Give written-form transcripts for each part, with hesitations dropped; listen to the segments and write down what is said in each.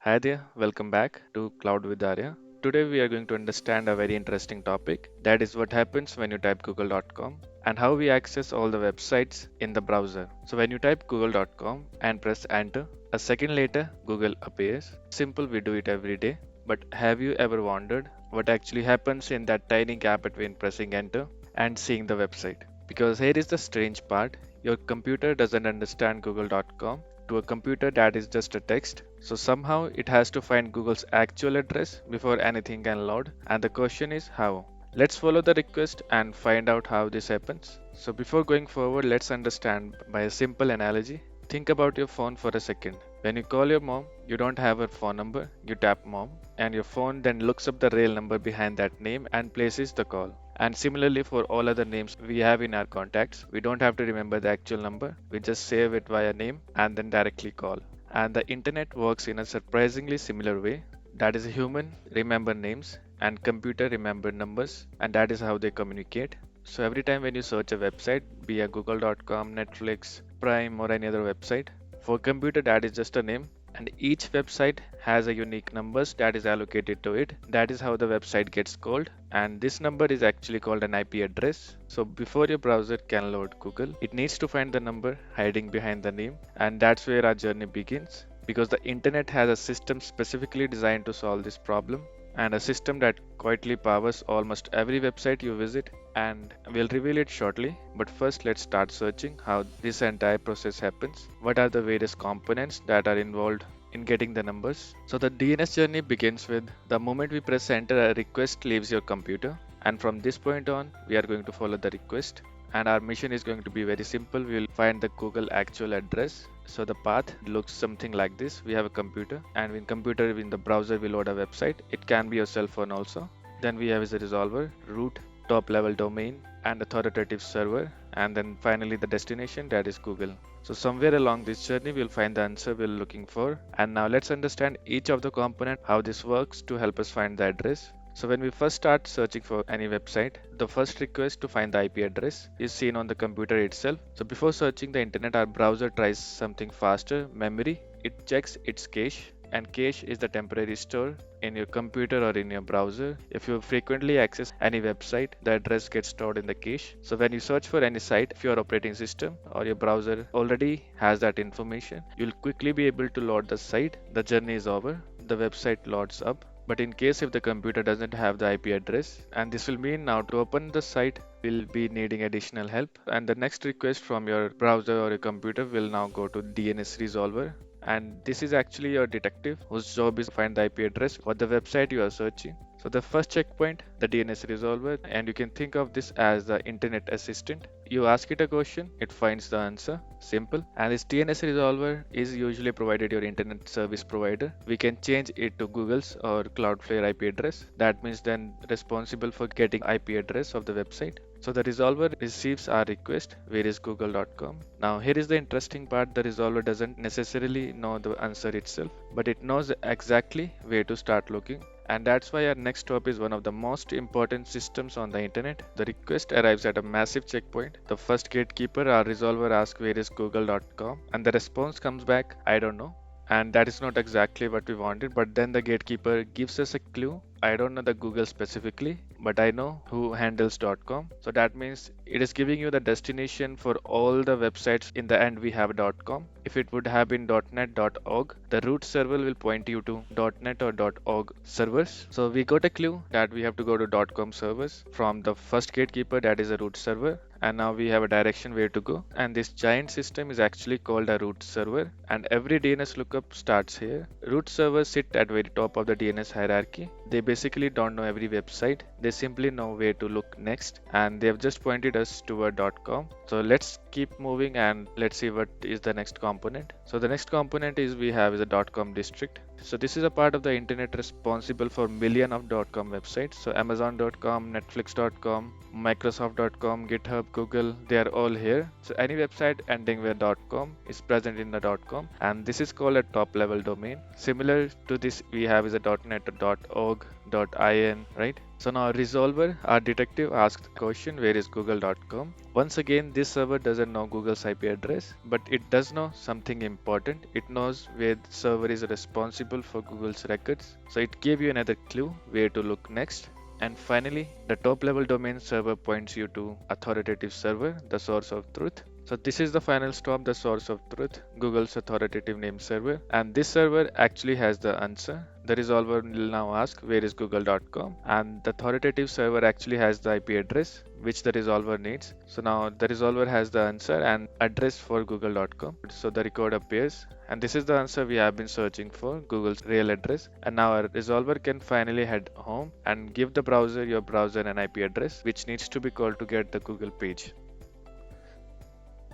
Hi there, welcome back to Cloud with Arya. Today we are going to understand a very interesting topic, that is what happens when you type google.com and how we access all the websites in the browser. So when you type google.com and press enter, a second later Google appears. Simple, we do it every day. But have you ever wondered what actually happens in that tiny gap between pressing enter and seeing the website? Because here is the strange part, your computer doesn't understand google.com. To a computer that is just a text, so somehow it has to find Google's actual address before anything can load, and the question is how. Let's follow the request and find out how this happens. So before going forward, let's understand by a simple analogy. Think about your phone for a second. When you call your mom, you don't have her phone number, you tap mom, and your phone then looks up the real number behind that name and places the call. And similarly for all other names we have in our contacts, we don't have to remember the actual number, we just save it via name and then directly call. And the internet works in a surprisingly similar way. That is, human remember names and computer remember numbers, and that is how they communicate. So every time when you search a website, be it google.com, Netflix, Prime or any other website, for computer that is just a name, and each website has a unique numbers that is allocated to it. That is how the website gets called, and this number is actually called an IP address. So before your browser can load Google, it needs to find the number hiding behind the name, and that's where our journey begins, because the internet has a system specifically designed to solve this problem, and a system that quietly powers almost every website you visit, and we'll reveal it shortly. But first, let's start searching how this entire process happens. What are the various components that are involved in getting the numbers? So the DNS journey begins with the moment we press enter, a request leaves your computer, and from this point on we are going to follow the request, and our mission is going to be very simple. We will find the Google actual address. So the path looks something like this. We have a computer, and in computer in the browser we load a website. It can be your cell phone also. Then we have is a resolver, root, top level domain, and authoritative server, and then finally the destination, that is Google. So somewhere along this journey we'll find the answer we're looking for. And now let's understand each of the component, how this works to help us find the address. So when we first start searching for any website, the first request to find the IP address is seen on the computer itself. So before searching the internet, our browser tries something faster, memory. It checks its cache, and cache is the temporary store in your computer or in your browser. If you frequently access any website, the address gets stored in the cache. So when you search for any site, if your operating system or your browser already has that information, you'll quickly be able to load the site. The journey is over, the website loads up. But in case if the computer doesn't have the IP address, and this will mean now to open the site will be needing additional help, and the next request from your browser or your computer will now go to DNS Resolver, and this is actually your detective whose job is to find the IP address for the website you are searching. So the first checkpoint, the DNS resolver, and you can think of this as the internet assistant. You ask it a question, it finds the answer. Simple. And this DNS resolver is usually provided your internet service provider. We can change it to Google's or Cloudflare IP address. That means then responsible for getting IP address of the website. So the resolver receives our request, where is google.com. Now here is the interesting part, the resolver doesn't necessarily know the answer itself, but it knows exactly where to start looking. And that's why our next stop is one of the most important systems on the internet. The request arrives at a massive checkpoint. The first gatekeeper, our resolver, asks where is google.com, and the response comes back, I don't know. And that is not exactly what we wanted, but then the gatekeeper gives us a clue. I don't know the Google specifically, but I know who handles .com. So that means it is giving you the destination for all the websites. In the end we have .com. If it would have been .net, .org, the root server will point you to .net or .org servers. So we got a clue that we have to go to .com servers from the first gatekeeper, that is a root server, and now we have a direction where to go. And this giant system is actually called a root server, and every DNS lookup starts here. Root servers sit at very top of the DNS hierarchy. They basically don't know every website, they simply know where to look next, and they have just pointed us toward .com. So let's keep moving and let's see what is the next component. So the next component is we have is a .com district. So this is a part of the internet responsible for million of .com websites. So Amazon.com, Netflix.com, Microsoft.com, GitHub, Google, they are all here. So any website ending with .com is present in the .com, and this is called a top level domain. Similar to this we have is a .net, .org, .in, right? So now Resolver, our detective, asks the question, where is google.com? Once again, this server doesn't know Google's IP address, but it does know something important. It knows where the server is responsible for Google's records. So it gave you another clue where to look next. And finally, the top level domain server points you to authoritative server, the source of truth. So this is the final stop, the source of truth, Google's authoritative name server. And this server actually has the answer. The resolver will now ask, where is google.com? And the authoritative server actually has the IP address which the resolver needs. So now the resolver has the answer and address for google.com. So the record appears, and this is the answer we have been searching for, Google's real address. And now our resolver can finally head home and give the browser your browser and IP address, which needs to be called to get the Google page.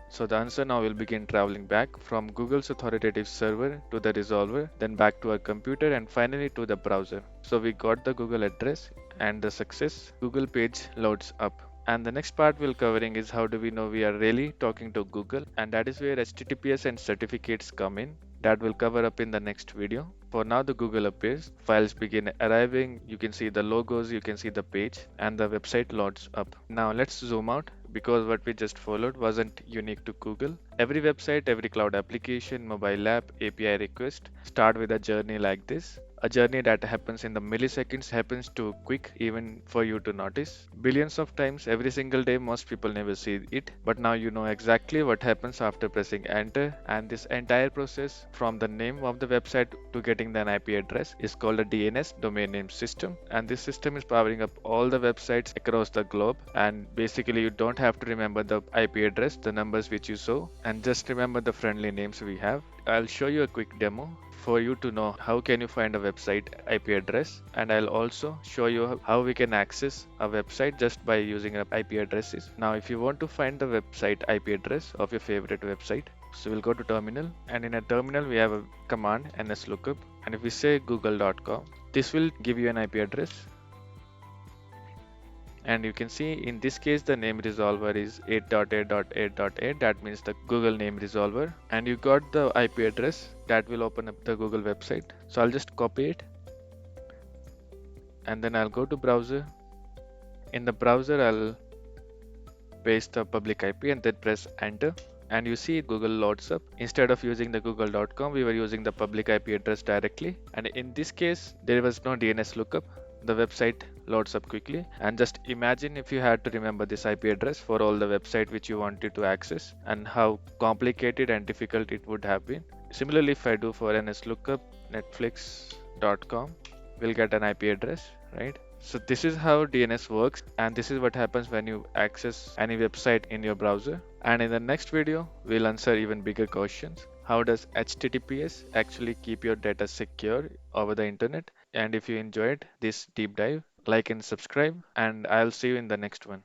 So the answer now will begin traveling back from Google's authoritative server to the resolver, then back to our computer and finally to the browser. So we got the Google address and the success Google page loads up. And the next part we'll covering is how do we know we are really talking to Google, and that is where HTTPS and certificates come in. That will cover up in the next video. For now the Google appears, files begin arriving, you can see the logos, you can see the page, and the website loads up. Now let's zoom out because what we just followed wasn't unique to Google. Every website, every cloud application, mobile app, API request start with a journey like this. A journey that happens in the milliseconds, happens too quick even for you to notice. Billions of times every single day, most people never see it, but now you know exactly what happens after pressing enter. And this entire process from the name of the website to getting an IP address is called a DNS, domain name system. And this system is powering up all the websites across the globe. And basically you don't have to remember the IP address, the numbers which you saw, and just remember the friendly names we have. I'll show you a quick demo for you to know how can you find a website IP address, and I'll also show you how we can access a website just by using IP addresses. Now if you want to find the website IP address of your favorite website, so we'll go to terminal, and in a terminal we have a command nslookup, and if we say google.com, this will give you an IP address. And you can see in this case the name resolver is 8.8.8.8, that means the Google name resolver, and you got the IP address that will open up the Google website. So I'll just copy it and then I'll go to browser. In the browser I'll paste the public IP and then press enter, and you see Google loads up. Instead of using the google.com, we were using the public IP address directly, and in this case there was no DNS lookup. The website loads up quickly, and just imagine if you had to remember this IP address for all the website which you wanted to access, and how complicated and difficult it would have been. Similarly, if I do for nslookup netflix.com, we'll get an IP address, right? So this is how DNS works, and this is what happens when you access any website in your browser. And in the next video, we'll answer even bigger questions. How does HTTPS actually keep your data secure over the internet? And if you enjoyed this deep dive, like and subscribe, and I'll see you in the next one.